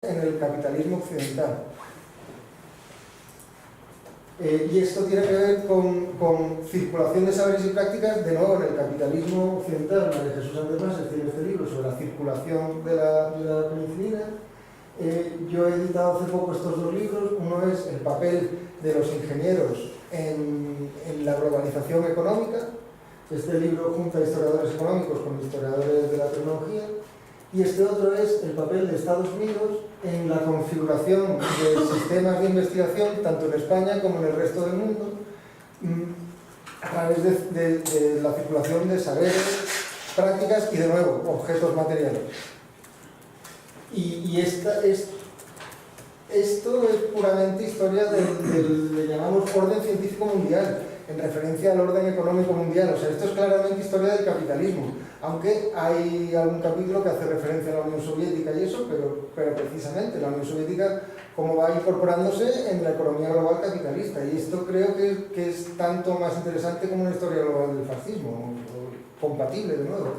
en el capitalismo occidental. Y esto tiene que ver con circulación de saberes y prácticas, de nuevo en el capitalismo occidental. María Jesús Andemás escribe este libro sobre la circulación de la penicilina. Yo he editado hace poco estos dos libros. Uno es el papel de los ingenieros en la globalización económica. Este libro junta historiadores económicos con historiadores de la tecnología. Y este otro es el papel de Estados Unidos en la configuración de sistemas de investigación, tanto en España como en el resto del mundo, a través de la circulación de saberes, prácticas y, de nuevo, objetos materiales. Y esto es puramente historia le llamamos orden científico mundial, en referencia al orden económico mundial. O sea, esto es claramente historia del capitalismo, aunque hay algún capítulo que hace referencia a la Unión Soviética y eso, pero precisamente la Unión Soviética cómo va incorporándose en la economía global capitalista. Y esto creo que es tanto más interesante como una historia global del fascismo, o compatible de nuevo.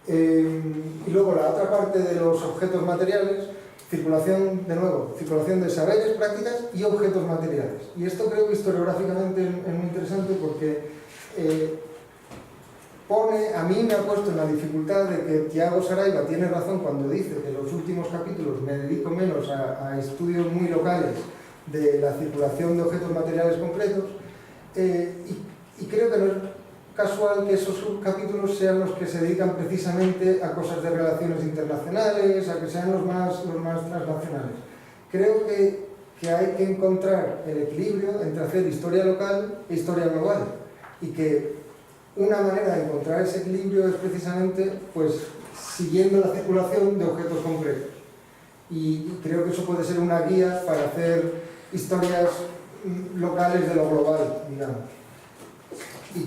Y luego la otra parte de los objetos materiales, circulación, de nuevo, circulación de saberes, prácticas y objetos materiales. Y esto creo que historiográficamente es muy interesante porque a mí me ha puesto en la dificultad de que Thiago Saraiva tiene razón cuando dice que en los últimos capítulos me dedico menos a estudios muy locales de la circulación de objetos materiales concretos, y creo que no es casual que esos subcapítulos sean los que se dedican precisamente a cosas de relaciones internacionales, a que sean los más transnacionales. Creo que hay que encontrar el equilibrio entre hacer historia local e historia global, y que una manera de encontrar ese equilibrio es precisamente pues siguiendo la circulación de objetos concretos. Y creo que eso puede ser una guía para hacer historias locales de lo global, digamos. Y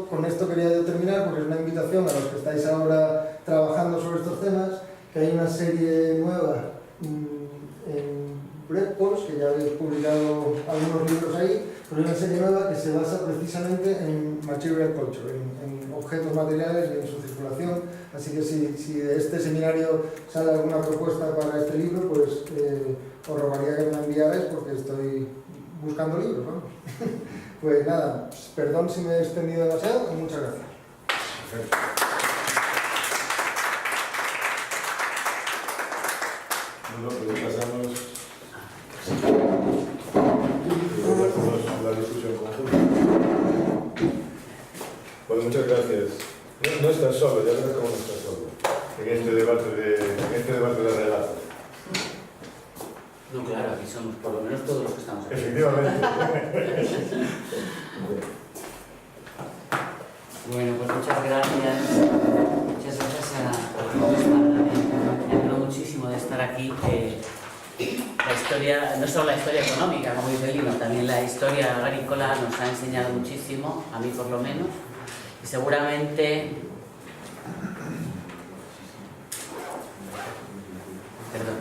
con esto quería yo terminar, porque es una invitación a los que estáis ahora trabajando sobre estos temas, que hay una serie nueva en Breakpost, que ya habéis publicado algunos libros ahí, pero hay una serie nueva que se basa precisamente en material culture, en objetos materiales y en su circulación. Así que si de este seminario sale alguna propuesta para este libro, pues os rogaría que me la enviarais, porque estoy buscando libros, vamos. Pues nada, perdón si me he extendido demasiado, y muchas gracias. Perfecto. Bueno, pues pasamos la discusión conjunta. Bueno, muchas gracias. No estás solo, ya verás cómo no estás solo en este debate de relatos. No, claro, aquí somos por lo menos todos los que estamos aquí. Efectivamente. Bueno, pues muchas gracias. Muchas gracias a todos. Me alegro muchísimo de estar aquí. La historia, no solo la historia económica, como dice el libro, también la historia agrícola nos ha enseñado muchísimo, a mí por lo menos, y seguramente... Perdón.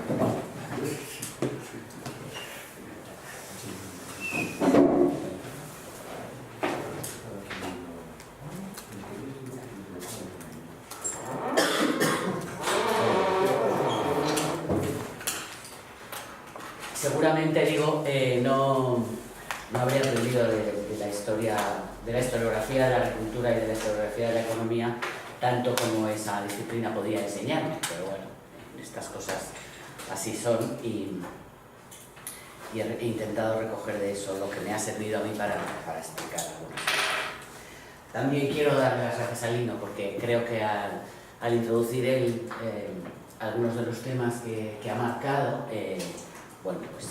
Seguramente, digo, no habría aprendido de la historiografía de la agricultura y de la historiografía de la economía tanto como esa disciplina podía enseñarme, pero bueno, estas cosas así son, y he intentado recoger de eso lo que me ha servido a mí para explicar algo. También quiero darle las gracias a Lino, porque creo que al introducir él algunos de los temas que ha marcado, bueno, pues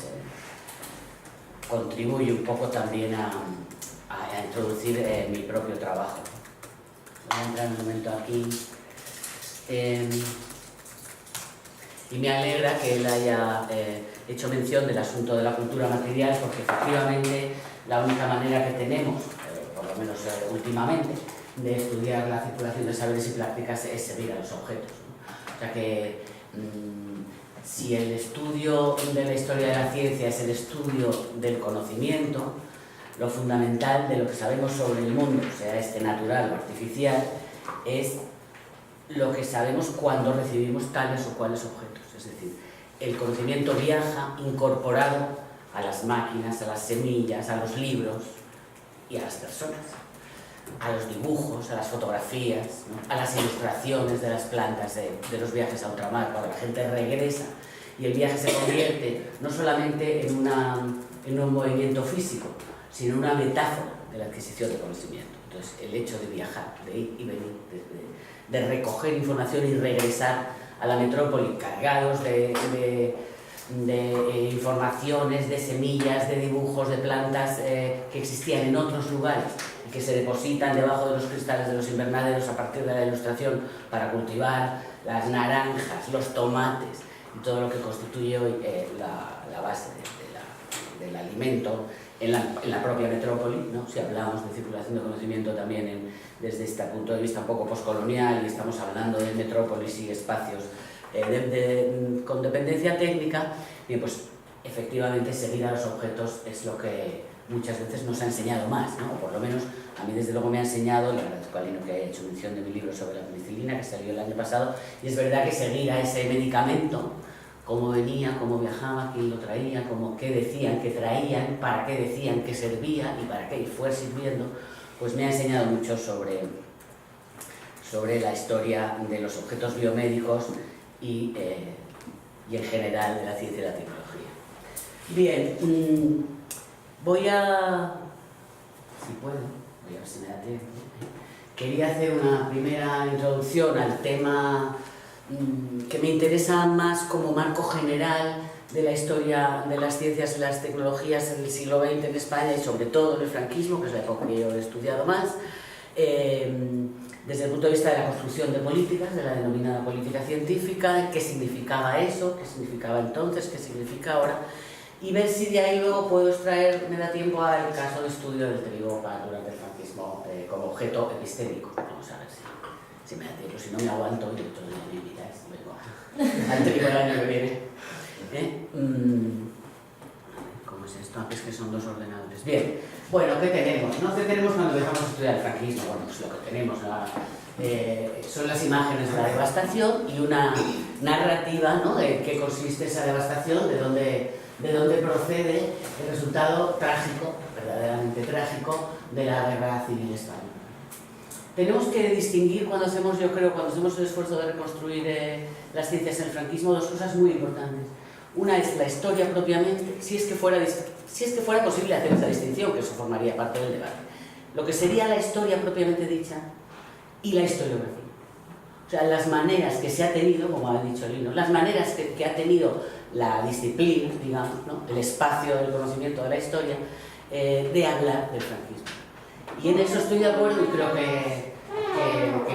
contribuye un poco también a introducir mi propio trabajo. Voy a entrar un momento aquí. Y me alegra que él haya hecho mención del asunto de la cultura material, porque efectivamente la única manera que tenemos, por lo menos últimamente, de estudiar la circulación de saberes y prácticas es seguir a los objetos, ¿no? O sea que si el estudio de la historia de la ciencia es el estudio del conocimiento, lo fundamental de lo que sabemos sobre el mundo, sea este natural o artificial, es lo que sabemos cuando recibimos tales o cuales objetos. Es decir, el conocimiento viaja incorporado a las máquinas, a las semillas, a los libros y a las personas, a los dibujos, a las fotografías, ¿no? A las ilustraciones de las plantas de los viajes a ultramar, cuando la gente regresa y el viaje se convierte no solamente en un movimiento físico, sino en una metáfora de la adquisición de conocimiento. Entonces, el hecho de viajar, de ir y venir, de recoger información y regresar a la metrópoli cargados de informaciones, de semillas, de dibujos, de plantas que existían en otros lugares y que se depositan debajo de los cristales de los invernaderos a partir de la ilustración para cultivar las naranjas, los tomates y todo lo que constituye hoy la base del alimento en la propia metrópoli, ¿no? Si hablamos de circulación de conocimiento también desde este punto de vista un poco postcolonial y estamos hablando de metrópolis y espacios con dependencia técnica, bien, pues efectivamente seguir a los objetos es lo que muchas veces nos ha enseñado más, ¿no? O por lo menos a mí desde luego me ha enseñado, le agradezco a Lino que haya hecho mención de mi libro sobre la penicilina que salió el año pasado, y es verdad que seguir a ese medicamento, cómo venía, cómo viajaba, quién lo traía, qué decían que traían, para qué decían que servía y para qué fue sirviendo, pues me ha enseñado mucho sobre la historia de los objetos biomédicos y en general de la ciencia y la tecnología. Bien, voy a ver si me da tiempo. Quería hacer una primera introducción al tema que me interesa más como marco general de la historia de las ciencias y las tecnologías en el siglo XX en España y sobre todo en el franquismo, que es la época que yo he estudiado más, desde el punto de vista de la construcción de políticas, de la denominada política científica, qué significaba eso, qué significaba entonces, qué significa ahora, y ver si de ahí luego puedo extraer, me da tiempo al caso de estudio del trigo durante el franquismo como objeto epistémico. Vamos a ver si me da tiempo, si no me aguanto y otro día me invitáis, vengo al trigo el año que viene. ¿Cómo es esto? Es que son dos ordenadores. Bien, bueno, ¿qué tenemos? ¿No? ¿Qué tenemos cuando dejamos de estudiar el franquismo? Bueno, pues lo que tenemos son las imágenes de la devastación y una narrativa, ¿no? De qué consiste esa devastación, de dónde procede el resultado trágico, verdaderamente trágico, de la guerra civil española. Tenemos que distinguir cuando hacemos el esfuerzo de reconstruir las ciencias en el franquismo, dos cosas muy importantes. Una es la historia propiamente, si es que fuera posible hacer esa distinción, que eso formaría parte del debate. Lo que sería la historia propiamente dicha y la historiografía. O sea, las maneras que se ha tenido, como ha dicho Lino, las maneras que ha tenido la disciplina, digamos, ¿no? El espacio del conocimiento de la historia, de hablar del franquismo. Y en eso estoy de acuerdo y creo que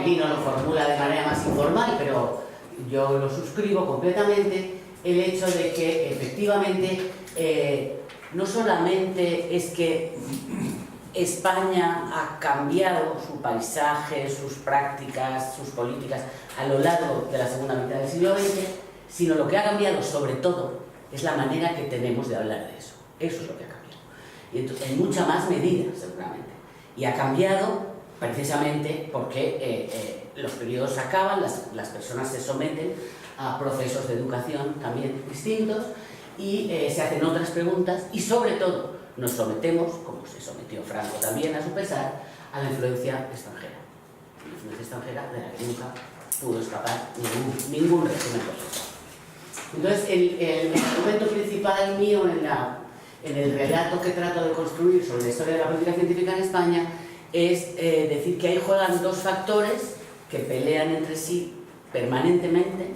Lino lo formula de manera más informal, pero yo lo suscribo completamente, el hecho de que efectivamente no solamente es que España ha cambiado su paisaje, sus prácticas, sus políticas a lo largo de la segunda mitad del siglo XX, sino lo que ha cambiado sobre todo es la manera que tenemos de hablar de eso. Eso es lo que ha cambiado. Y entonces, en mucha más medida, seguramente. Y ha cambiado precisamente porque los periodos acaban, las personas se someten a procesos de educación también distintos y se hacen otras preguntas y sobre todo nos sometemos, como se sometió Franco también a su pesar, a la influencia extranjera. La influencia extranjera de la que nunca pudo escapar ningún régimen político. Entonces, el argumento principal mío en el relato que trato de construir sobre la historia de la política científica en España es decir que ahí juegan dos factores que pelean entre sí permanentemente,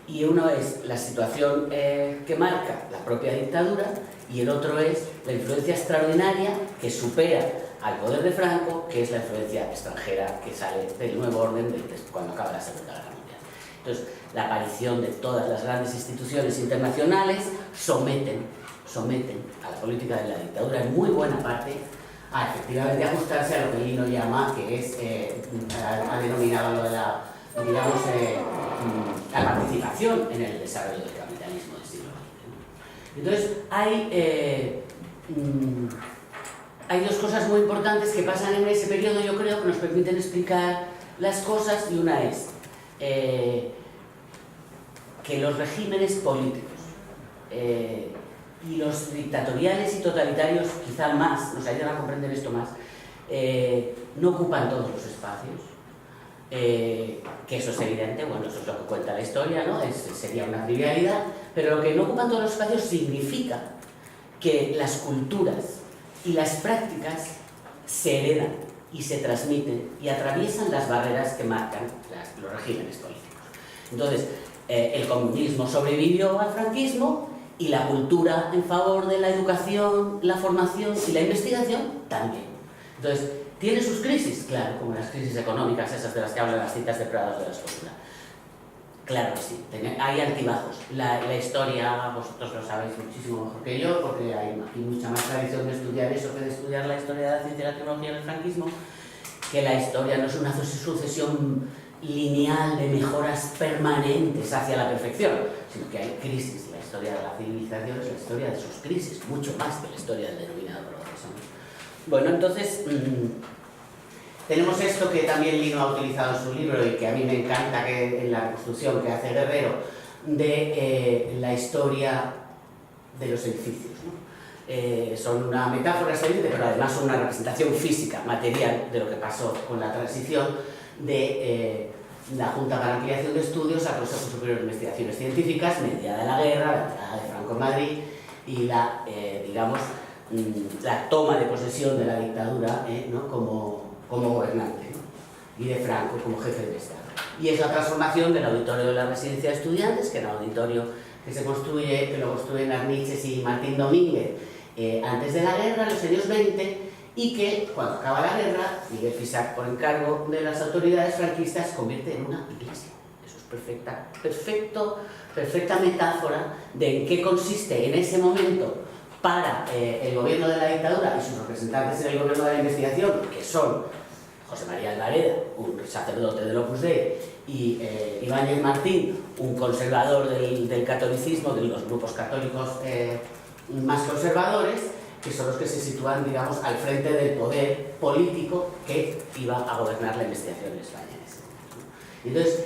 y uno es la situación que marca la propia dictadura y el otro es la influencia extraordinaria que supera al poder de Franco, que es la influencia extranjera que sale del nuevo orden cuando acaba la Segunda Guerra Mundial. Entonces, la aparición de todas las grandes instituciones internacionales someten a la política de la dictadura en muy buena parte a efectivamente ajustarse a lo que Lino llama, que es, ha denominado lo de la, digamos, la participación en el desarrollo del capitalismo del siglo XX. Entonces, hay dos cosas muy importantes que pasan en ese periodo, yo creo, que nos permiten explicar las cosas, y una es que los regímenes políticos y los dictatoriales y totalitarios, quizá más, nos ayudan a comprender esto más, no ocupan todos los espacios, que eso es evidente, bueno, eso es lo que cuenta la historia, ¿no? Sería una trivialidad, pero lo que no ocupan todos los espacios significa que las culturas y las prácticas se heredan y se transmiten y atraviesan las barreras que marcan los regímenes políticos. Entonces, el comunismo sobrevivió al franquismo y la cultura en favor de la educación, la formación y la investigación también. Entonces, ¿tiene sus crisis? Claro, como las crisis económicas, esas de las que hablan las citas de Prados de la Escultura. Claro que sí, hay altibajos. La historia, vosotros lo sabéis muchísimo mejor que yo, porque hay mucha más tradición de estudiar eso que de estudiar la historia de la ciencia y la tecnología del franquismo, que la historia no es una sucesión lineal de mejoras permanentes hacia la perfección, sino que hay crisis. La historia de la civilización es la historia de sus crisis, mucho más que la historia del denominado progreso. Bueno, entonces, tenemos esto que también Lino ha utilizado en su libro y que a mí me encanta, que en la reconstrucción que hace Guerrero de la historia de los edificios, ¿no? Son una metáfora excelente, pero además son una representación física, material, de lo que pasó con la transición de la Junta para Ampliación de Estudios al Consejo Superior de Investigaciones Científicas, mediada la guerra, la entrada de Franco en Madrid y la, digamos, la toma de posesión de la dictadura, ¿no? como gobernante, ¿no? Y de Franco como jefe de Estado. Y es la transformación del auditorio de la Residencia de Estudiantes, que era un auditorio que lo construyen Arniches y Martín Domínguez antes de la guerra, en los años 20, y que cuando acaba la guerra, Miguel Fisac, por encargo de las autoridades franquistas, convierte en una iglesia. Eso es perfecta metáfora de en qué consiste en ese momento para el gobierno de la dictadura y sus representantes en el gobierno de la investigación, que son José María Alvareda, un sacerdote del Opus Dei, y Ibáñez Martín, un conservador del catolicismo, de los grupos católicos más conservadores, que son los que se sitúan, digamos, al frente del poder político que iba a gobernar la investigación en España. Entonces,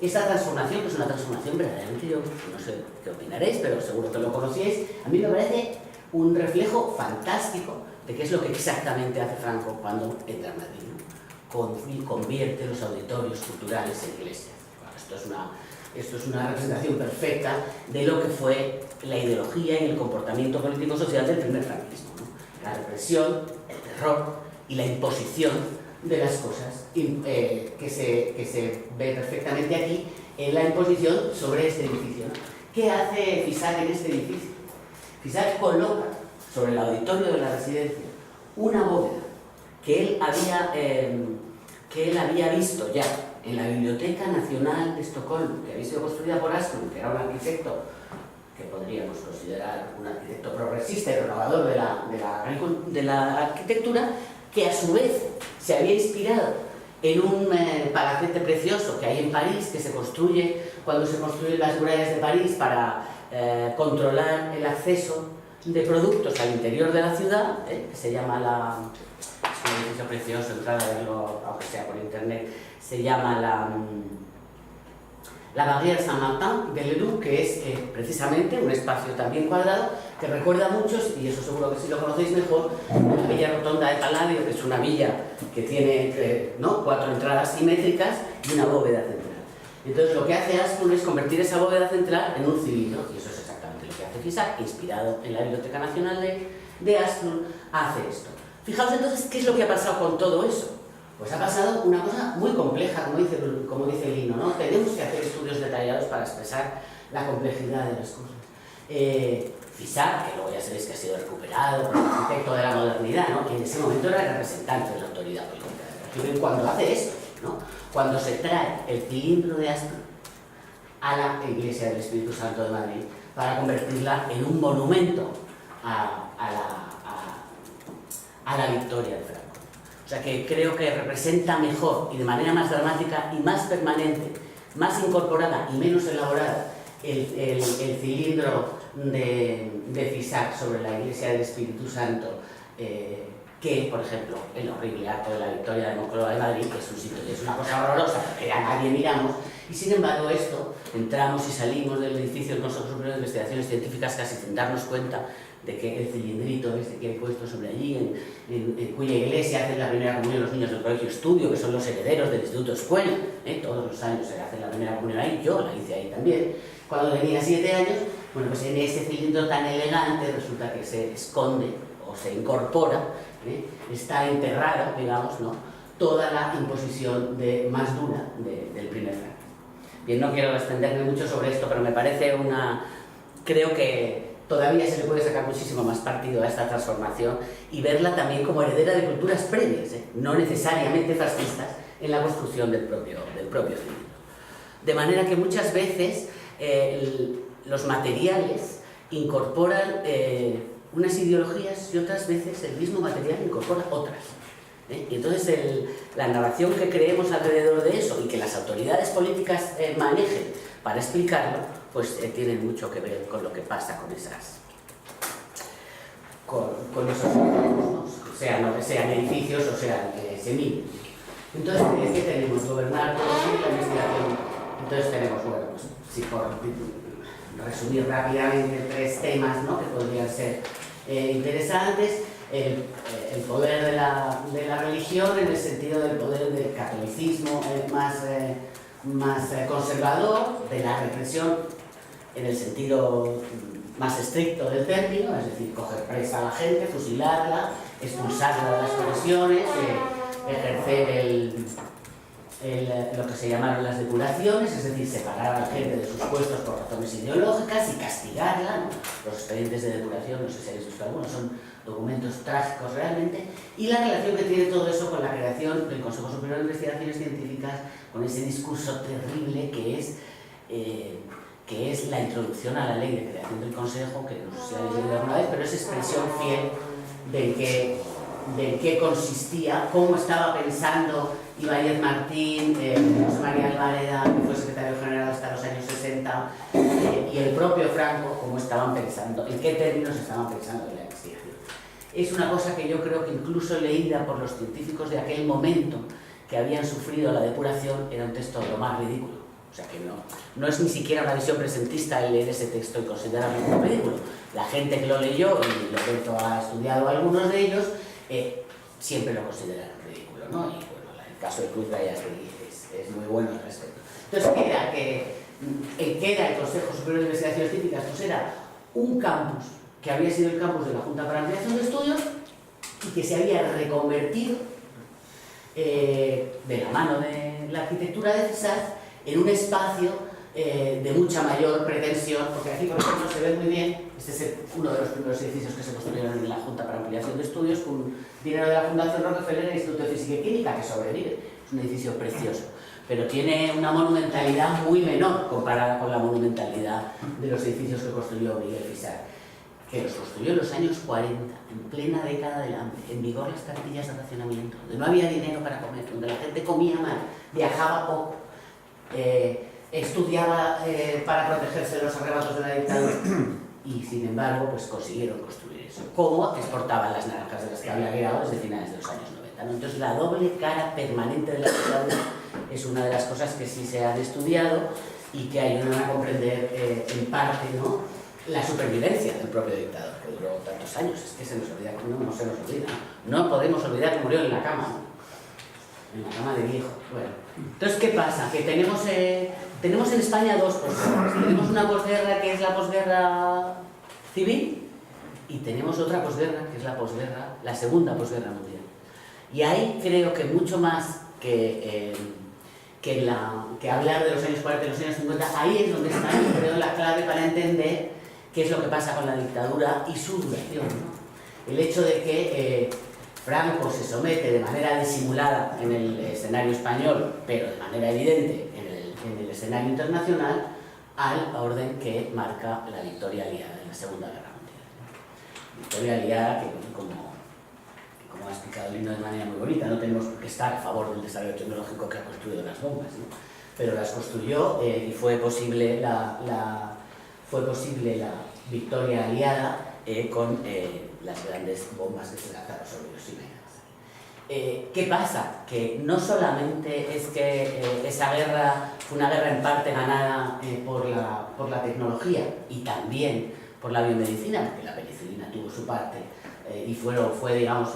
esta transformación, que es una transformación verdaderamente, yo no sé qué opinaréis, pero seguro que lo conocíais, a mí me parece un reflejo fantástico de qué es lo que exactamente hace Franco cuando entra a Madrid, ¿no? Convierte los auditorios culturales en iglesias. Bueno, esto es una representación perfecta de lo que fue la ideología y el comportamiento político-social del primer franquismo, ¿no? La represión, el terror y la imposición de las cosas, que se ve perfectamente aquí en la imposición sobre este edificio, ¿no? ¿Qué hace Fisac en este edificio? Fisac coloca sobre el auditorio de la residencia una bóveda que él había visto ya en la Biblioteca Nacional de Estocolmo, que había sido construida por Asplund, que era un arquitecto que podríamos considerar un arquitecto progresista y renovador de la arquitectura, que a su vez se había inspirado en un palacete precioso que hay en París, que se construye cuando se construyen las murallas de París para controlar el acceso de productos al interior de la ciudad, que se llama es un edificio precioso, entrar a verlo, aunque sea por internet, se llama la Barrière Saint-Martin de Ledoux, que es precisamente un espacio también cuadrado que recuerda a muchos, y eso seguro que sí lo conocéis mejor, la Villa Rotonda de Palladio, que es una villa que tiene 4 entradas simétricas y una bóveda central. Entonces lo que hace Asplund es convertir esa bóveda central en un cilindro, y eso es exactamente lo que hace Fisac, inspirado en la Biblioteca Nacional de Asplund, hace esto. Fijaos entonces qué es lo que ha pasado con todo eso. Pues ha pasado una cosa muy compleja, como dice Lino, ¿no? Tenemos que hacer estudios detallados para expresar la complejidad de las cosas. Fisac, que luego ya sabéis que ha sido recuperado por el arquitecto de la modernidad, ¿no? Que en ese momento era el representante de la autoridad política del régimen, cuando hace esto, ¿no? Cuando se trae el cilindro de Asplund a la Iglesia del Espíritu Santo de Madrid para convertirla en un monumento a la victoria de Franco. O sea que creo que representa mejor y de manera más dramática y más permanente, más incorporada y menos elaborada el cilindro de Fisac sobre la Iglesia del Espíritu Santo que, por ejemplo, el horrible acto de la victoria de Moncloa de Madrid, que es una cosa horrorosa, que a nadie miramos, Y sin embargo esto, entramos y salimos del edificio del Consejo Superior de Investigaciones Científicas casi sin darnos cuenta de que el cilindrito este que he puesto sobre allí, en cuya iglesia hacen la primera comunión los niños del Colegio Estudio, que son los herederos del Instituto Escuela, todos los años se hace la primera comunión ahí, yo la hice ahí también, cuando tenía 7 años. Bueno, pues en ese cilindro tan elegante resulta que se esconde o se incorpora, está enterrada, digamos, ¿no?, toda la imposición más dura del primer Franco. Bien, no quiero extenderme mucho sobre esto, pero me parece creo que todavía se le puede sacar muchísimo más partido a esta transformación y verla también como heredera de culturas previas, no necesariamente fascistas, en la construcción del propio cilindro. De manera que muchas veces los materiales incorporan unas ideologías y otras veces el mismo material incorpora otras. Y entonces la narración que creemos alrededor de eso y que las autoridades políticas manejen para explicarlo, pues tienen mucho que ver con lo que pasa con esos organismos, ¿no? Sean edificios o sean semillas. Entonces, ¿qué tenemos? Gobernar la investigación. Entonces tenemos, bueno, pues, si por resumir rápidamente 3 temas, ¿no?, que podrían ser interesantes. El poder de la religión en el sentido del poder del catolicismo más conservador, de la represión en el sentido más estricto del término, es decir, coger presa a la gente, fusilarla, expulsarla de las profesiones, ejercer lo que se llamaron las depuraciones, es decir, separar a la gente de sus puestos por razones ideológicas y castigarla, ¿no? Los expedientes de depuración, no sé si habéis visto algunos, son documentos trágicos realmente, y la relación que tiene todo eso con la creación del Consejo Superior de Investigaciones Científicas, con ese discurso terrible que es la introducción a la ley de creación del Consejo, que no sé si habéis leído alguna vez, pero es expresión fiel de qué consistía, cómo estaba pensando Ibáñez Martín, José María Alvareda, que fue secretario general hasta los años 60, y el propio Franco, cómo estaban pensando, en qué términos estaban pensando en la investigación. Es una cosa que yo creo que incluso leída por los científicos de aquel momento que habían sufrido la depuración, era un texto de lo más ridículo. O sea que no es ni siquiera una visión presentista el leer ese texto y considerarlo como ridículo. La gente que lo leyó, y Lorenzo ha estudiado algunos de ellos, siempre lo consideraron ridículo, ¿no? Y bueno, el caso de Cruz Gallastegui es muy bueno al respecto. Entonces, ¿qué era el Consejo Superior de Investigaciones Científicas? Pues era un campus que había sido el campus de la Junta para la Ampliación de Estudios y que se había reconvertido de la mano de la arquitectura de CESAR en un espacio de mucha mayor pretensión, porque aquí, por ejemplo, se ve muy bien, este es uno de los primeros edificios que se construyeron en la Junta para Ampliación de Estudios con dinero de la Fundación Rockefeller y el Instituto de Física y Química, que sobrevive. Es un edificio precioso, pero tiene una monumentalidad muy menor comparada con la monumentalidad de los edificios que construyó Miguel Fisar, que los construyó en los años 40, en plena década del hambre, en vigor las cartillas de racionamiento, donde no había dinero para comer, donde la gente comía mal, viajaba poco, estudiaba para protegerse de los arrebatos de la dictadura y sin embargo pues consiguieron construir eso, como exportaban las naranjas de las que había llegado desde finales de los años 90, ¿no? Entonces la doble cara permanente de la dictadura es una de las cosas que sí se han estudiado y que ayudan a comprender en parte, ¿no?, la supervivencia del propio dictador, que duró tantos años. Es que se nos olvida, no se nos olvida, no podemos olvidar que murió en la cama, en la cama de viejo. Bueno, entonces, ¿qué pasa? Que tenemos en España 2 posguerras. Tenemos una posguerra que es la posguerra civil y tenemos otra posguerra que es la segunda posguerra mundial. Y ahí creo que mucho más que hablar de los años 40 y los años 50, ahí es donde está, creo, la clave para entender qué es lo que pasa con la dictadura y su duración, ¿no? El hecho de que Franco se somete de manera disimulada en el escenario español, pero de manera evidente en el escenario internacional, al orden que marca la victoria aliada en la Segunda Guerra Mundial. Victoria aliada que, como ha explicado Lino de manera muy bonita, no tenemos por qué estar a favor del desarrollo tecnológico que ha construido las bombas, ¿no? Pero las construyó y fue posible la victoria aliada con las grandes bombas que se lanzaron sobre Hiroshima y ¿qué pasa? Que no solamente es que esa guerra fue una guerra en parte ganada por la tecnología y también por la biomedicina, porque la penicilina tuvo su parte y fue digamos,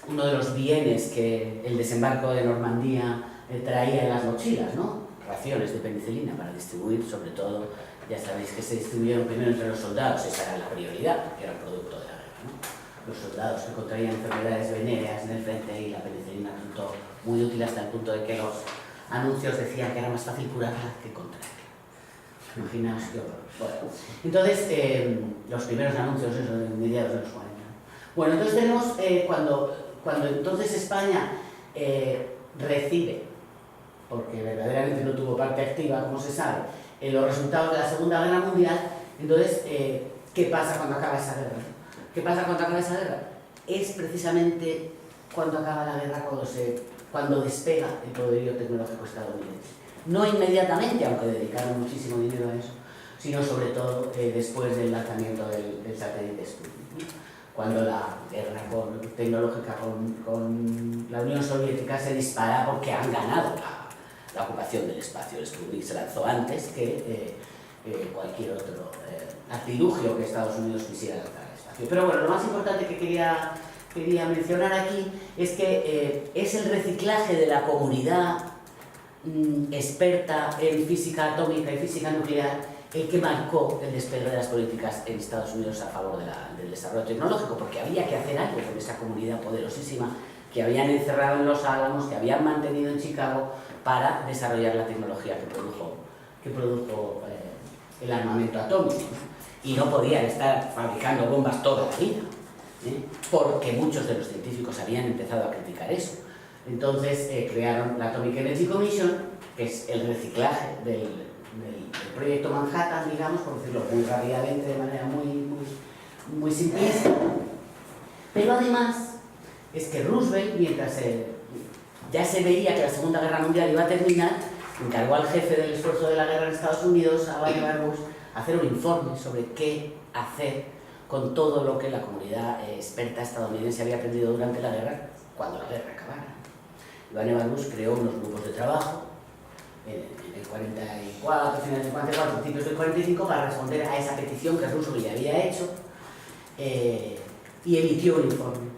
uno de los bienes que el desembarco de Normandía traía en las mochilas, ¿no? Raciones de penicilina para distribuir, sobre todo, ya sabéis que se distribuyeron primero entre los soldados, esa era la prioridad, porque era el producto de la guerra, ¿no? Los soldados que contraían enfermedades venéreas en el frente y la penicilina resultó muy útil hasta el punto de que los anuncios decían que era más fácil curarla que contraerla. Imaginaos qué horror. Bueno, entonces, los primeros anuncios, eso de mediados de los 40. Bueno, entonces tenemos, cuando entonces España recibe, porque verdaderamente no tuvo parte activa, como se sabe, en los resultados de la Segunda Guerra Mundial, entonces, ¿qué pasa cuando acaba esa guerra? ¿Qué pasa cuando acaba esa guerra? Es precisamente cuando acaba la guerra, cuando despega el poderío tecnológico estadounidense. No inmediatamente, aunque dedicaron muchísimo dinero a eso, sino sobre todo después del lanzamiento del satélite Sputnik. Cuando la guerra tecnológica con la Unión Soviética se dispara porque han ganado la ocupación del espacio. El Sputnik se lanzó antes que cualquier otro artilugio que Estados Unidos quisiera lanzar al espacio. Pero bueno, lo más importante que quería mencionar aquí es que es el reciclaje de la comunidad experta en física atómica y física nuclear el que marcó el despegue de las políticas en Estados Unidos a favor del desarrollo tecnológico, porque había que hacer algo con esa comunidad poderosísima que habían encerrado en Los Álamos, que habían mantenido en Chicago para desarrollar la tecnología que produjo el armamento atómico. Y no podían estar fabricando bombas toda la vida, porque muchos de los científicos habían empezado a criticar eso. Entonces crearon la Atomic Energy Commission, que es el reciclaje del proyecto Manhattan, digamos, por decirlo muy rápidamente, de manera muy simplista. Pero además es que Roosevelt, mientras ya se veía que la Segunda Guerra Mundial iba a terminar, encargó al jefe del esfuerzo de la guerra en Estados Unidos, a Vannevar Bush, hacer un informe sobre qué hacer con todo lo que la comunidad experta estadounidense había aprendido durante la guerra, cuando la guerra acabara. Vannevar Bush creó unos grupos de trabajo en el 44, finales del 44, principios del 45, para responder a esa petición que Roosevelt ya había hecho, y emitió un informe.